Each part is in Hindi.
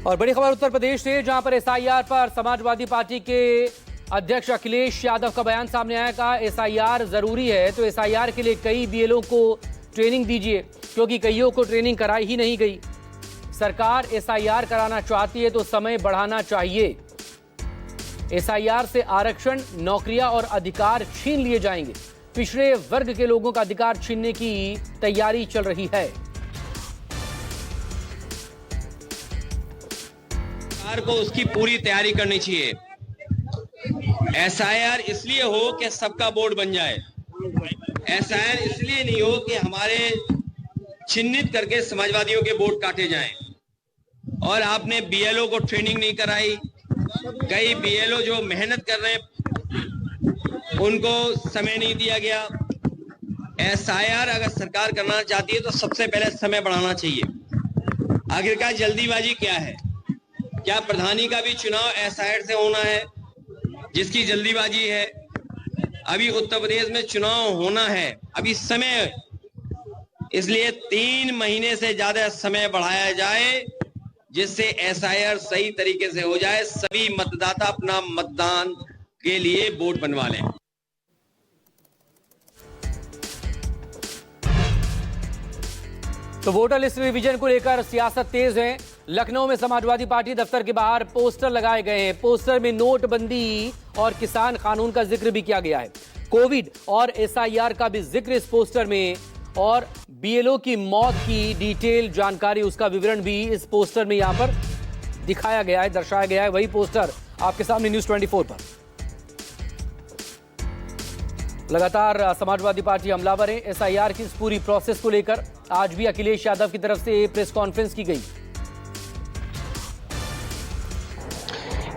और बड़ी खबर उत्तर प्रदेश से, जहां पर एसआईआर पर समाजवादी पार्टी के अध्यक्ष अखिलेश यादव का बयान सामने आया। कहा एसआईआर जरूरी है तो एसआईआर के लिए कई बीएलओ को ट्रेनिंग दीजिए, क्योंकि कईयों को ट्रेनिंग कराई ही नहीं गई। सरकार एसआईआर कराना चाहती है तो समय बढ़ाना चाहिए। एसआईआर से आरक्षण, नौकरियां और अधिकार छीन लिए जाएंगे। पिछड़े वर्ग के लोगों का अधिकार छीनने की तैयारी चल रही है। सरकार को उसकी पूरी तैयारी करनी चाहिए। एसआईआर इसलिए हो कि सबका बोर्ड बन जाए। एसआईआर इसलिए नहीं हो कि हमारे चिन्हित करके समाजवादियों के वोट काटे जाएं। और आपने बीएलओ को ट्रेनिंग नहीं कराई। कई बीएलओ जो मेहनत कर रहे हैं उनको समय नहीं दिया गया। एसआईआर अगर सरकार करना चाहती है तो सबसे पहले समय बढ़ाना चाहिए। आखिरकार जल्दीबाजी क्या है? क्या प्रधानी का भी चुनाव एसआईआर से होना है जिसकी जल्दीबाजी है? अभी उत्तर प्रदेश में चुनाव होना है, अभी समय, इसलिए 3 महीने से ज्यादा समय बढ़ाया जाए जिससे एसआईआर सही तरीके से हो जाए, सभी मतदाता अपना मतदान के लिए वोट बनवा लें। तो वोटर लिस्ट रिवीजन को लेकर सियासत तेज है। लखनऊ में समाजवादी पार्टी दफ्तर के बाहर पोस्टर लगाए गए हैं। पोस्टर में नोटबंदी और किसान कानून का जिक्र भी किया गया है। कोविड और एसआईआर का भी जिक्र इस पोस्टर में, और बीएलओ की मौत की डिटेल जानकारी, उसका विवरण भी इस पोस्टर में यहां पर दिखाया गया है, दर्शाया गया है। वही पोस्टर आपके सामने न्यूज़ 24 पर। लगातार समाजवादी पार्टी हमलावर है। एसआईआर की इस पूरी प्रोसेस को लेकर आज भी अखिलेश यादव की तरफ से प्रेस कॉन्फ्रेंस की गई।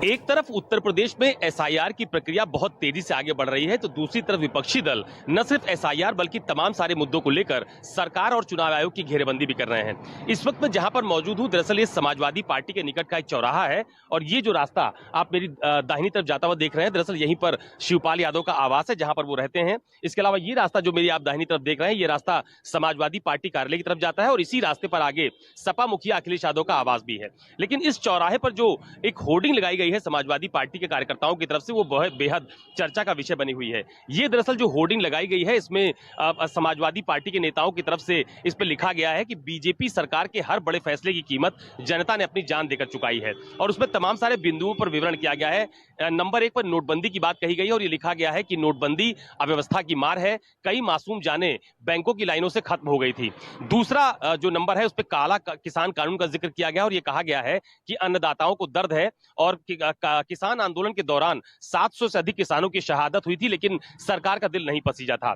एक तरफ उत्तर प्रदेश में एसआईआर की प्रक्रिया बहुत तेजी से आगे बढ़ रही है, तो दूसरी तरफ विपक्षी दल न सिर्फ एसआईआर बल्कि तमाम सारे मुद्दों को लेकर सरकार और चुनाव आयोग की घेरेबंदी भी कर रहे हैं। इस वक्त मैं जहां पर मौजूद हूं, दरअसल ये समाजवादी पार्टी के निकट का एक चौराहा है, और ये जो रास्ता आप मेरी दाहिनी तरफ जाता हुआ देख रहे हैं, दरअसल यहीं पर शिवपाल यादव का आवास है जहां पर वो रहते हैं। इसके अलावा ये रास्ता जो मेरी आप दाहिनी तरफ देख रहे हैं, ये रास्ता समाजवादी पार्टी कार्यालय की तरफ जाता है, और इसी रास्ते पर आगे सपा मुखिया अखिलेश यादव का आवास भी है। लेकिन इस चौराहे पर जो एक होर्डिंग लगाई गई है समाजवादी पार्टी के कार्यकर्ताओं की तरफ से, वो बहुत बेहद चर्चा का विषय बनी हुई है। ये दरअसल जो होर्डिंग लगाई गई है, इसमें समाजवादी पार्टी के नेताओं की तरफ से इस पर लिखा गया है कि बीजेपी सरकार के हर बड़े फैसले की कीमत जनता ने अपनी जान देकर चुकाई है, और उसमें तमाम सारे बिंदुओं पर विवरण किया गया है। नंबर 1 पर नोटबंदी की बात कही गई है, और ये लिखा गया है कि नोटबंदी अव्यवस्था की मार है, कई मासूम जानें बैंकों की लाइनों से खत्म हो गई थी। दूसरा जो नंबर है, उस पर काला किसान कानून का जिक्र किया गया, और ये कहा गया है कि अन्नदाताओं को दर्द है, और किसान आंदोलन के दौरान 700 से अधिक किसानों की शहादत हुई थी, लेकिन सरकार का दिल नहीं पसीजा था।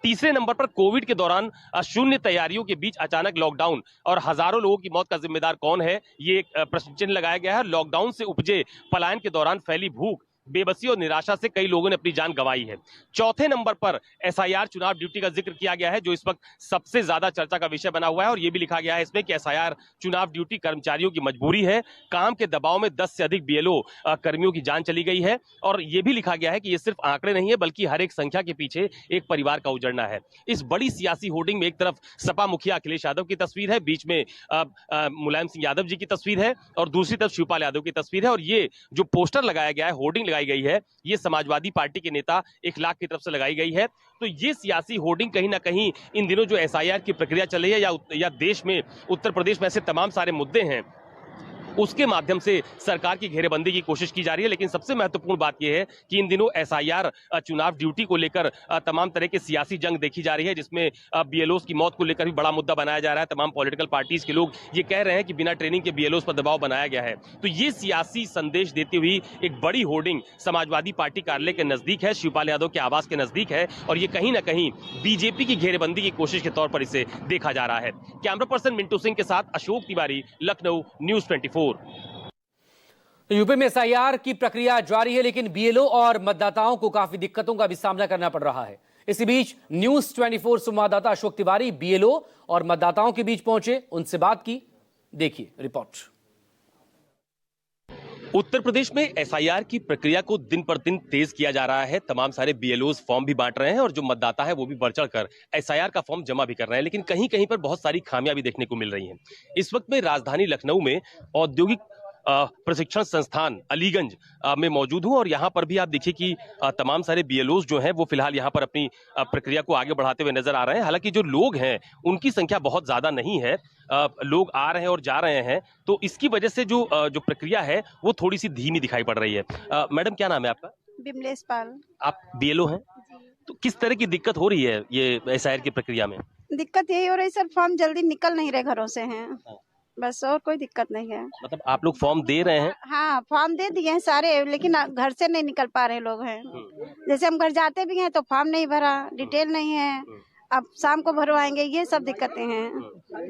तीसरे नंबर पर कोविड के दौरान शून्य तैयारियों के बीच अचानक लॉकडाउन और हजारों लोगों की मौत का जिम्मेदार कौन है, ये एक प्रश्न चिन्ह लगाया गया है। लॉकडाउन से उपजे पलायन के दौरान फैली भूख, बेबसी और निराशा से कई लोगों ने अपनी जान गंवाई है। चौथे नंबर पर एसआईआर चुनाव ड्यूटी का जिक्र किया गया है, जो इस वक्त सबसे ज्यादा चर्चा का विषय बना हुआ है, और यह भी लिखा गया है इसमें कि एसआईआर चुनाव ड्यूटी कर्मचारियों की मजबूरी है। काम के दबाव में 10 से अधिक बीएलओ कर्मियों की जान चली गई है, और यह भी लिखा गया है कि यह सिर्फ आंकड़े नहीं है, बल्कि हर एक संख्या के पीछे एक परिवार का उजड़ना है। इस बड़ी सियासी होर्डिंग में एक तरफ सपा मुखिया अखिलेश यादव की तस्वीर है, बीच में मुलायम सिंह यादव जी की तस्वीर है, और दूसरी तरफ शिवपाल यादव की तस्वीर है। और ये जो पोस्टर लगाया गया है, होर्डिंग लगाई गई है, ये समाजवादी पार्टी के नेता इखलाक की तरफ से लगाई गई है। तो ये सियासी होर्डिंग कहीं ना कहीं इन दिनों जो एसआईआर की प्रक्रिया चल रही है, या देश में, उत्तर प्रदेश में ऐसे तमाम सारे मुद्दे हैं, उसके माध्यम से सरकार की घेरेबंदी की कोशिश की जा रही है। लेकिन सबसे महत्वपूर्ण बात यह है कि इन दिनों एसआईआर चुनाव ड्यूटी को लेकर तमाम तरह की सियासी जंग देखी जा रही है, जिसमें बीएलओस की मौत को लेकर भी बड़ा मुद्दा बनाया जा रहा है। तमाम पॉलिटिकल पार्टीज के लोग ये कह रहे हैं कि बिना ट्रेनिंग के बीएलओस पर दबाव बनाया गया है। तो ये सियासी संदेश देती हुई एक बड़ी होर्डिंग समाजवादी पार्टी कार्यालय के नजदीक है, शिवपाल यादव के आवास के नजदीक है, और ये कहीं ना कहीं बीजेपी की घेरेबंदी की कोशिश के तौर पर इसे देखा जा रहा है। कैमरा पर्सन मिंटू सिंह के साथ अशोक तिवारी, लखनऊ, न्यूज़ 24। यूपी में एसआईआर की प्रक्रिया जारी है, लेकिन बीएलओ और मतदाताओं को काफी दिक्कतों का भी सामना करना पड़ रहा है। इसी बीच न्यूज़ 24 संवाददाता अशोक तिवारी बीएलओ और मतदाताओं के बीच पहुंचे, उनसे बात की। देखिए रिपोर्ट। उत्तर प्रदेश में एसआईआर की प्रक्रिया को दिन पर दिन तेज किया जा रहा है। तमाम सारे बीएलओस फॉर्म भी बांट रहे हैं, और जो मतदाता है वो भी बढ़ चढ़कर एसआईआर का फॉर्म जमा भी कर रहे हैं। लेकिन कहीं कहीं पर बहुत सारी खामियां भी देखने को मिल रही हैं। इस वक्त में राजधानी लखनऊ में औद्योगिक प्रशिक्षण संस्थान अलीगंज में मौजूद हूं और यहां पर भी आप देखिए कि तमाम सारे बीएलओज जो हैं वो फिलहाल यहां पर अपनी प्रक्रिया को आगे बढ़ाते हुए नजर आ रहे हैं। हालांकि जो लोग हैं उनकी संख्या बहुत ज्यादा नहीं है, लोग आ रहे हैं और जा रहे हैं, तो इसकी वजह से जो प्रक्रिया है वो थोड़ी सी धीमी दिखाई पड़ रही है। मैडम क्या नाम है आपका? बिमलेश पाल। आप बीएलओ हैं, तो किस तरह की दिक्कत हो रही है ये एसआईआर की प्रक्रिया में? दिक्कत यही हो रही सर, फॉर्म जल्दी निकल नहीं रहे घरों से हैं, बस और कोई दिक्कत नहीं है। मतलब आप लोग फॉर्म दे रहे हैं? हाँ, फॉर्म दे दिए हैं सारे, लेकिन घर से नहीं निकल पा रहे लोग हैं। जैसे हम घर जाते भी हैं तो फॉर्म नहीं भरा, डिटेल नहीं है, अब शाम को भरवाएंगे, ये सब दिक्कतें हैं,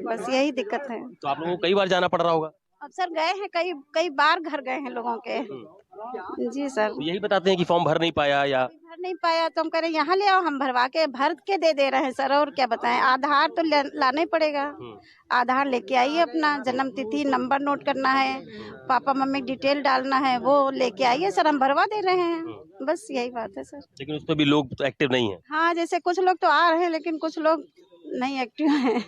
बस यही दिक्कत है। तो आप लोगों को कई बार जाना पड़ रहा होगा? अब सर गए हैं, कई कई बार घर गए हैं लोगों के। जी सर। तो यही बताते हैं कि फॉर्म भर नहीं पाया या भर नहीं पाया तो हम कह रहे हैं यहाँ ले आओ, हम भरवा के भर के दे रहे हैं सर, और क्या बताएं। आधार तो लाना ही पड़ेगा, आधार लेके आइए, अपना जन्म तिथि नंबर नोट करना है, पापा मम्मी डिटेल डालना है, वो लेके आइए सर, हम भरवा दे रहे हैं, बस यही बात है सर। लेकिन उस पर भी लोग तो एक्टिव नहीं है। हाँ, जैसे कुछ लोग तो आ रहे हैं लेकिन कुछ लोग नहीं एक्टिव हैं।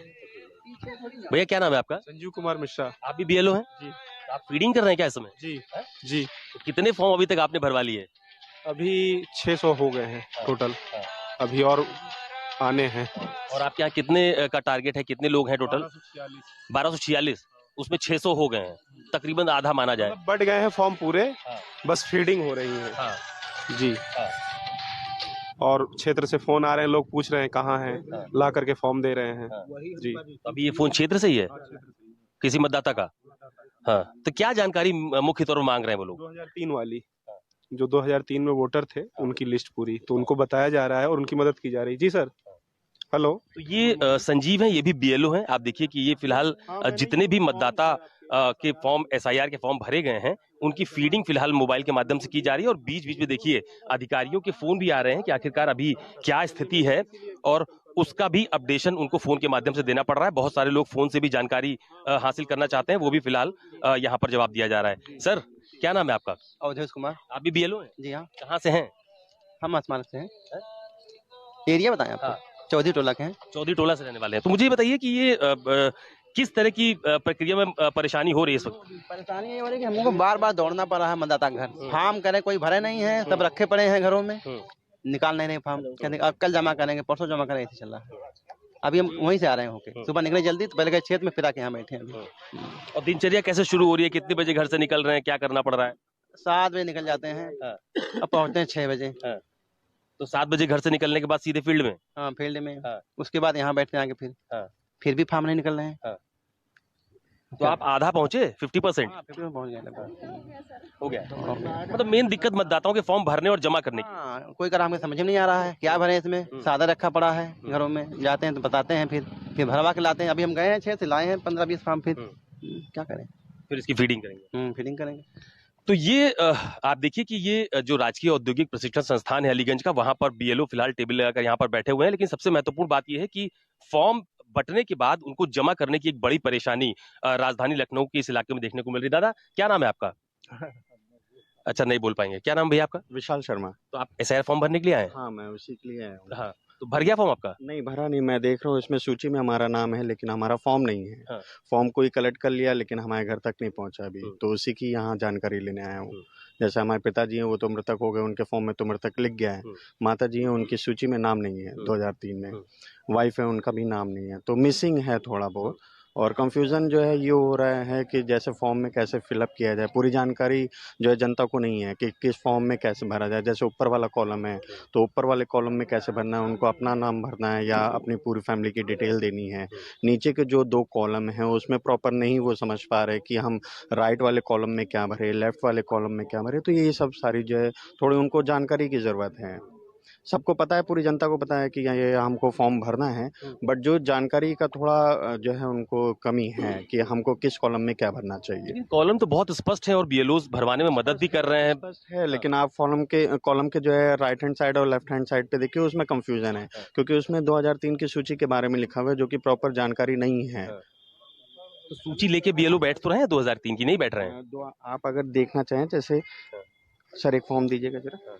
भैया क्या नाम है आपका? संजीव कुमार मिश्रा। आप भी बीएलओ हैं? जी। आप फीडिंग कर रहे हैं क्या इस समय? जी जी। तो कितने फॉर्म अभी तक आपने भरवा लिए? अभी 600 हो गए हैं टोटल, अभी और आने हैं। और आपके यहाँ कितने का टारगेट है, कितने लोग हैं टोटल? 1246। उसमें 600 हो गए हैं, तकरीबन आधा माना जाए। मतलब बढ़ गए हैं फॉर्म पूरे, बस फीडिंग हो रही है। जी। और क्षेत्र से फोन आ रहे हैं, लोग पूछ रहे हैं कहाँ हैं, ला करके फॉर्म दे रहे हैं। जी। तो अभी ये फोन क्षेत्र से ही है किसी मतदाता का? हाँ, तो क्या जानकारी मुख्य तौर पर मांग रहे हैं वो लोग? 2003 वाली, जो 2003 में वोटर थे उनकी लिस्ट पूरी, तो उनको बताया जा रहा है और उनकी मदद की जा रही है। जी सर। हेलो। तो ये संजीव हैं, ये भी बीएलओ हैं। आप देखिए कि ये फिलहाल जितने भी मतदाता के फॉर्म एसआईआर के फॉर्म भरे गए हैं उनकी फीडिंग फिलहाल मोबाइल के माध्यम से की जा रही है और बीच बीच में देखिए अधिकारियों के फोन भी आ रहे हैं कि आखिरकार अभी क्या स्थिति है, और उसका भी अपडेशन उनको फोन के माध्यम से देना पड़ रहा है। बहुत सारे लोग फोन से भी जानकारी हासिल करना चाहते हैं, वो भी फिलहाल यहाँ पर जवाब दिया जा रहा है। सर क्या नाम है आपका? अवधेश कुमार। आप भी बीएलओ हैं? जी हाँ। कहाँ से हैं? हम आसमान से हैं। एरिया बताएं आपको? चौधरी टोला के हैं। चौधरी टोला से रहने वाले हैं। तो मुझे बताइए कि ये किस तरह की प्रक्रिया में परेशानी हो रही है इस वक्त? परेशानी ये हो रही है कि हमको बार बार दौड़ना पड़ रहा है मतदाता के घर। फॉर्म करे, कोई भरे नहीं है, सब रखे पड़े हैं घरों में, निकाल नहीं रहे फॉर्म। कहते अब कल जमा करेंगे, परसों जमा करेंगे, ऐसे चल रहा है। अभी हम वहीं से आ रहे हैं होके, सुबह निकले जल्दी तो पहले गए क्षेत्र में, फिर आके यहाँ बैठे हैं अभी। और दिनचर्या कैसे शुरू हो रही है? कितने बजे घर से निकल रहे हैं, क्या करना पड़ रहा है? 7 बजे निकल जाते हैं, अब पहुँचते हैं 6 बजे। तो 7 बजे घर से निकलने के बाद सीधे फील्ड में? हाँ, फील्ड में। उसके बाद यहाँ बैठते हैं आके, फिर भी फॉर्म नहीं निकल रहे हैं। तो आप आधा पहुंचे, 50%? हाँ, 50% पहुँच गए, हो गया। मतलब मेन दिक्कत मतदाताओं के फॉर्म भरने और जमा करने की। हाँ, कोई काम समझ में नहीं आ रहा है, क्या भरे इसमें, सादा रखा पड़ा है घरों में। जाते हैं तो बताते हैं, फिर भरवा के लाते हैं। अभी हम गए हैं 6 से लाए हैं 15-20 फॉर्म, फिर क्या करें, फिर इसकी फीडिंग करेंगे। फीडिंग करेंगे। तो ये आप देखिए कि ये जो राजकीय औद्योगिक प्रशिक्षण संस्थान है अलीगंज का, वहां पर बीएलओ फिलहाल टेबल लगाकर यहाँ पर बैठे हुए हैं। लेकिन सबसे महत्वपूर्ण बात यह है कि फॉर्म बटने के बाद उनको जमा करने की एक बड़ी परेशानी राजधानी लखनऊ के इस इलाके में देखने को मिल रही। दादा क्या नाम है आपका? अच्छा, नहीं बोल पाएंगे। क्या नाम भैया आपका? विशाल शर्मा। तो आप एसआईआर फॉर्म भरने के लिए आए हैं? हाँ, मैं उसी के लिए आया हूँ। हाँ, तो भर गया फॉर्म आपका? नहीं भरा नहीं, मैं देख रहा हूँ इसमें सूची में हमारा नाम है, लेकिन हमारा फॉर्म नहीं है। हाँ। फॉर्म कोई कलेक्ट कर लिया, लेकिन हमारे घर तक नहीं पहुंचा अभी, तो उसी की यहाँ जानकारी लेने आया हूँ। जैसे हमारे पिताजी हैं, वो तो मृतक हो गए, उनके फॉर्म में तो मृतक लिख गया है। माता जी हैं, उनकी सूची में नाम नहीं है 2003 में। वाइफ है, उनका भी नाम नहीं है, तो मिसिंग है थोड़ा बहुत। और कंफ्यूजन जो है ये हो रहा है कि जैसे फॉर्म में कैसे फिलअप किया जाए, पूरी जानकारी जो है जनता को नहीं है कि किस फॉर्म में कैसे भरा जाए। जैसे ऊपर वाला कॉलम है, तो ऊपर वाले कॉलम में कैसे भरना है, उनको अपना नाम भरना है या अपनी पूरी फैमिली की डिटेल देनी है। नीचे के जो 2 कॉलम हैं उसमें प्रॉपर नहीं वो समझ पा रहे कि हम राइट वाले कॉलम में क्या भरे, लेफ्ट वाले कॉलम में क्या भरे। तो ये सब सारी जो है थोड़ी उनको जानकारी की ज़रूरत है। सबको पता है, पूरी जनता को पता है कि ये हमको फॉर्म भरना है, बट जो जानकारी का थोड़ा जो है उनको कमी है कि हमको किस कॉलम में क्या भरना चाहिए। लेकिन कॉलम तो बहुत स्पष्ट है और बीएलओस भरवाने में मदद भी कर रहे हैं। स्पष्ट है, लेकिन आप कॉलम के जो है राइट हैंड साइड और लेफ्ट हैंड साइड पे देखिए, उसमें कंफ्यूजन है, क्योंकि उसमें 2003 की सूची के बारे में लिखा हुआ है, जो कि प्रॉपर जानकारी नहीं है। तो सूची लेके बीएलओ बैठ तो रहे हैं, 2003 की नहीं बैठ रहे हैं? आप अगर देखना चाहें, जैसे सर एक फॉर्म दीजिएगा जरा।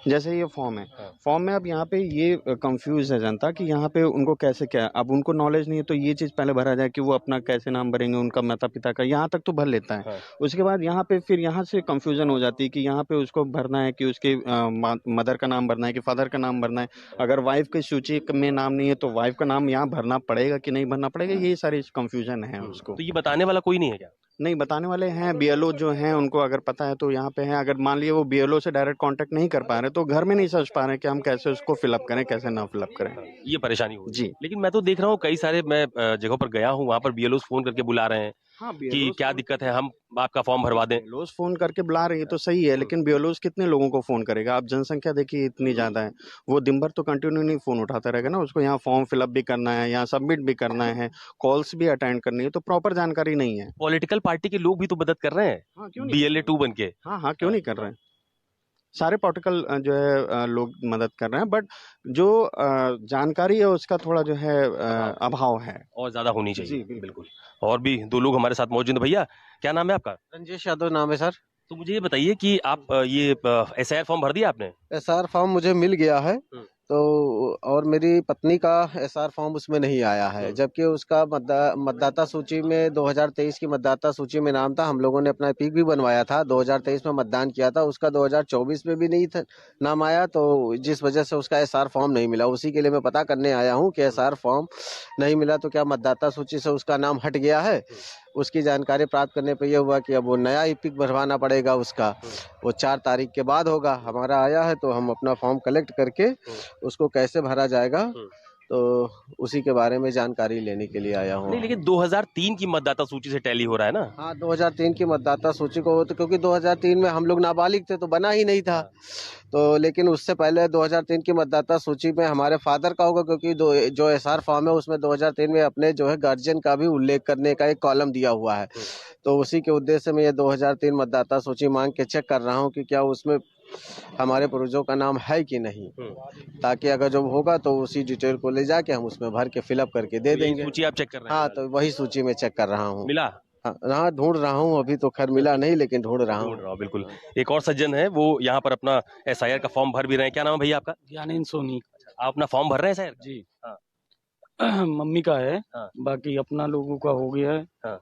जैसे ये फॉर्म है, फॉर्म में अब यहाँ पे ये कंफ्यूज है जनता कि यहाँ पे उनको कैसे क्या, अब उनको नॉलेज नहीं है तो ये चीज़ पहले भरा जाए कि वो अपना कैसे नाम भरेंगे, उनका माता पिता का, यहाँ तक तो भर लेता है। उसके बाद यहाँ पे फिर यहाँ से कंफ्यूजन हो जाती है कि यहाँ पे उसको भरना है कि उसके मदर का नाम भरना है कि फादर का नाम भरना है। अगर वाइफ की सूची में नाम नहीं है तो वाइफ का नाम यहाँ भरना पड़ेगा कि नहीं भरना पड़ेगा, ये सारी कंफ्यूजन है उसको। तो ये बताने वाला कोई नहीं है क्या? नहीं, बताने वाले हैं बीएलओ जो हैं, उनको अगर पता है तो यहाँ पे हैं। अगर मान लिए वो बीएलओ से डायरेक्ट कांटेक्ट नहीं कर पा रहे तो घर में नहीं समझ पा रहे कि हम कैसे उसको फिलअप करें, कैसे ना फिलअप करें। ये परेशानी हो जी। लेकिन मैं तो देख रहा हूँ कई सारे, मैं जगहों पर गया हूँ, वहाँ पर बीएलओ फोन करके बुला रहे हैं हाँ, कि क्या दिक्कत है, हम आपका फॉर्म भरवा दें। बीएलओस फोन करके बुला रही है तो सही है, लेकिन बीएलओस कितने लोगों को फोन करेगा? आप जनसंख्या देखिए इतनी ज्यादा है, वो दिन भर तो कंटिन्यू नहीं फोन उठाता रहेगा ना। उसको यहाँ फॉर्म फिलअप भी करना है, यहाँ सबमिट भी करना है, कॉल्स भी अटेंड करनी है, तो प्रॉपर जानकारी नहीं है। पॉलिटिकल पार्टी के लोग भी तो मदद कर रहे हैं, हाँ, क्यों नहीं? बीएलए 2 बन के। हाँ, क्यों नहीं कर रहे हैं? सारे पॉलिटिकल जो है लोग मदद कर रहे हैं, बट जो जानकारी है उसका थोड़ा जो है अभाव है, और ज्यादा होनी चाहिए। जी, बिल्कुल। और भी 2 लोग हमारे साथ मौजूद हैं। भैया क्या नाम है आपका? रंजेश यादव नाम है सर। तो मुझे ये बताइए कि आप ये एसआईआर फॉर्म भर दिया आपने? एसआर फॉर्म मुझे मिल गया है, तो और मेरी पत्नी का एसआर फॉर्म उसमें नहीं आया है, जबकि उसका मतदाता सूची में 2023 की मतदाता सूची में नाम था। हम लोगों ने अपना एपिक भी बनवाया था, 2023 में मतदान किया था, उसका 2024 में भी नहीं था नाम आया, तो जिस वजह से उसका एसआर फॉर्म नहीं मिला। उसी के लिए मैं पता करने आया हूँ कि एसआर फॉर्म नहीं मिला तो क्या मतदाता सूची से उसका नाम हट गया है। उसकी जानकारी प्राप्त करने पर यह हुआ कि अब वो नया एपिक भरवाना पड़ेगा, उसका वो 4 तारीख के बाद होगा। हमारा आया है तो हम अपना फॉर्म कलेक्ट करके उसको कैसे भरा जाएगा, तो उसी के बारे में जानकारी लेने के लिए आया हूँ। नहीं, लेकिन 2003 की मतदाता सूची से टैली हो रहा है ना? हाँ, 2003 की मतदाता सूची को, तो क्योंकि 2003 में हम लोग नाबालिग थे तो बना ही नहीं था, तो लेकिन उससे पहले 2003 की मतदाता सूची में हमारे फादर का होगा, क्योंकि जो एसआर फॉर्म है उसमें 2003 में अपने जो है गार्जियन का भी उल्लेख करने का एक कॉलम दिया हुआ है। तो उसी के उद्देश्य में ये 2003 मतदाता सूची मांग के चेक कर रहा हूँ कि क्या उसमें हमारे पूर्वजों का नाम है कि नहीं, ताकि अगर जब होगा तो उसी डिटेल को ले जाके हम उसमें भर के फिलअप करके दे देंगे। सूची आप चेक कर रहे हैं? हाँ, तो वही सूची में चेक कर रहा हूँ। मिला? हाँ, ढूंढ रहा हूँ, अभी तो खैर मिला नहीं, लेकिन ढूंढ रहा हूँ। बिल्कुल। एक और सज्जन है, वो यहाँ पर अपना एसआईआर का फॉर्म भर भी रहे हैं। क्या नाम है भैया आपका? ज्ञानेंद्र सोनी। आप अपना फॉर्म भर रहे हैं एसआईआर? जी। हाँ। मम्मी का है। हाँ। बाकी अपना लोगों का हो गया है। हाँ।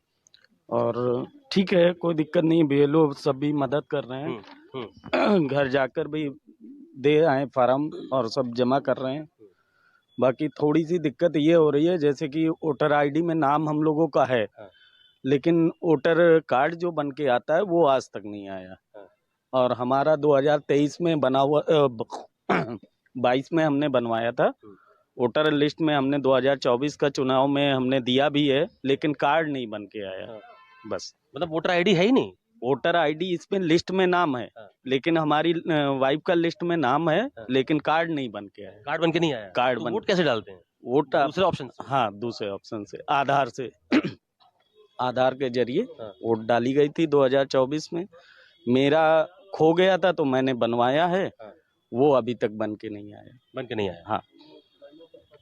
और ठीक है, कोई दिक्कत नहीं, बीएलओ सब भी मदद कर रहे हैं। घर जाकर भी दे आए फार्म और सब जमा कर रहे हैं। बाकी थोड़ी सी दिक्कत ये हो रही है, जैसे कि वोटर आईडी में नाम हम लोगों का है, लेकिन वोटर कार्ड जो बन के आता है वो आज तक नहीं आया। और हमारा 2023 में बना हुआ 22 में हमने बनवाया था। वोटर लिस्ट में हमने 2024 का चुनाव में हमने दिया भी है, लेकिन कार्ड नहीं बन के आया। बस, मतलब वोटर आईडी है ही नहीं? वोटर आईडी इसमें लिस्ट में नाम है, लेकिन हमारी वाइफ का लिस्ट में नाम है, लेकिन कार्ड नहीं बन के आया। कार्ड बन के नहीं आया? कार्ड तो बन, वोट कैसे डालते हैं? वोट दूसरे ऑप्शन से? हाँ, दूसरे ऑप्शन से, आधार से आधार के जरिए वोट डाली गई थी 2024 में। मेरा खो गया था तो मैंने बनवाया है, वो अभी तक बन के नहीं आया। बन के नहीं आया? हाँ।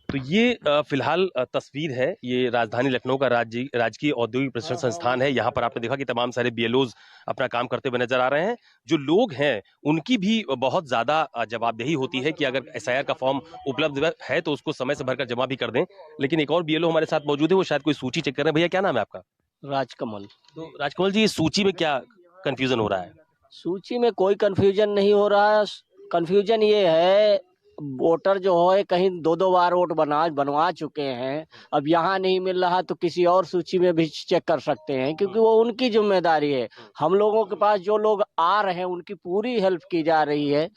तो ये फिलहाल तस्वीर है, ये राजधानी लखनऊ का राजकीय औद्योगिक प्रशिक्षण संस्थान है। यहाँ पर आपने देखा कि तमाम सारे बीएलओज अपना काम करते हुए नजर आ रहे हैं। जो लोग हैं उनकी भी बहुत ज्यादा जवाबदेही होती है कि अगर एसआईआर का फॉर्म उपलब्ध है तो उसको समय से भरकर जमा भी कर दें। लेकिन एक और बीएलओ हमारे साथ मौजूद है, वो शायद कोई सूची चेक कर रहे हैं। भैया क्या नाम है आपका? राजकमल। तो राजकमल जी, इस सूची में क्या कंफ्यूजन हो रहा है? सूची में कोई कंफ्यूजन नहीं हो रहा है। कंफ्यूजन ये है, वोटर जो है कहीं 2-2 बार वोट बनवा चुके हैं, अब यहाँ नहीं मिल रहा तो किसी और सूची में भी चेक कर सकते हैं, क्योंकि वो उनकी जिम्मेदारी है। हम लोगों के पास जो लोग आ रहे हैं उनकी पूरी हेल्प की जा रही है,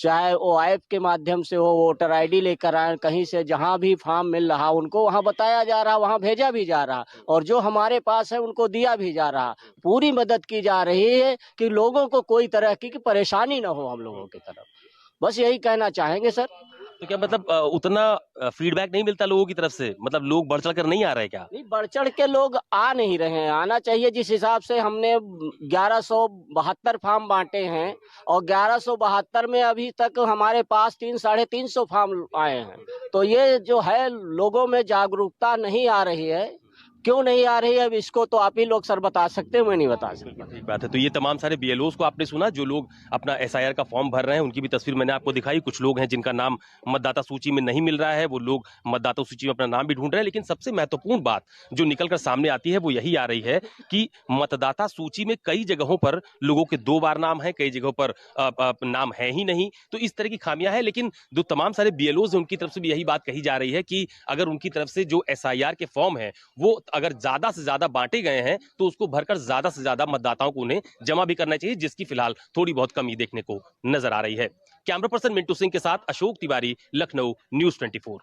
चाहे वो ऐप के माध्यम से हो, वोटर आईडी लेकर आए, कहीं से जहाँ भी फॉर्म मिल रहा उनको वहाँ बताया जा रहा, वहाँ भेजा भी जा रहा, और जो हमारे पास है उनको दिया भी जा रहा। पूरी मदद की जा रही है कि लोगों को कोई तरह की परेशानी न हो हम लोगों की तरफ। बस यही कहना चाहेंगे सर। तो क्या मतलब उतना फीडबैक नहीं मिलता लोगों की तरफ से? मतलब लोग बढ़ चढ़ कर नहीं आ रहे क्या? नहीं, बढ़ चढ़ के लोग आ नहीं रहे हैं। आना चाहिए। जिस हिसाब से हमने 1172 फॉर्म बांटे हैं और 1172 में अभी तक हमारे पास 300-350 फॉर्म आए हैं, तो ये जो है लोगों में जागरूकता नहीं आ रही है। क्यों नहीं आ रही है, अब इसको तो आप ही लोग सर बता सकते हैं, मैं नहीं बता सकता। ठीक बात है। तो ये तमाम सारे बीएलओस को आपने सुना, जो लोग अपना एसआईआर का फॉर्म भर रहे हैं, उनकी भी तस्वीर मैंने आपको दिखाई। कुछ लोग हैं जिनका नाम मतदाता सूची में नहीं मिल रहा है, वो लोग मतदाता सूची में अपना नाम भी ढूंढ रहे हैं। लेकिन सबसे महत्वपूर्ण बात जो निकलकर सामने आती है वो यही आ रही है कि मतदाता सूची में कई जगहों पर लोगों के 2 बार नाम है, कई जगहों पर नाम है ही नहीं। तो इस तरह की खामियां हैं। लेकिन जो तमाम सारे बीएलओस हैं उनकी तरफ से भी यही बात कही जा रही है कि अगर उनकी तरफ से जो एसआईआर के फॉर्म है वो अगर ज्यादा से ज्यादा बांटे गए हैं तो उसको भरकर ज्यादा से ज्यादा मतदाताओं को उन्हें जमा भी करना चाहिए, जिसकी फिलहाल थोड़ी बहुत कमी देखने को नजर आ रही है। कैमरा पर्सन मिंटू सिंह के साथ अशोक तिवारी, लखनऊ, न्यूज़ 24।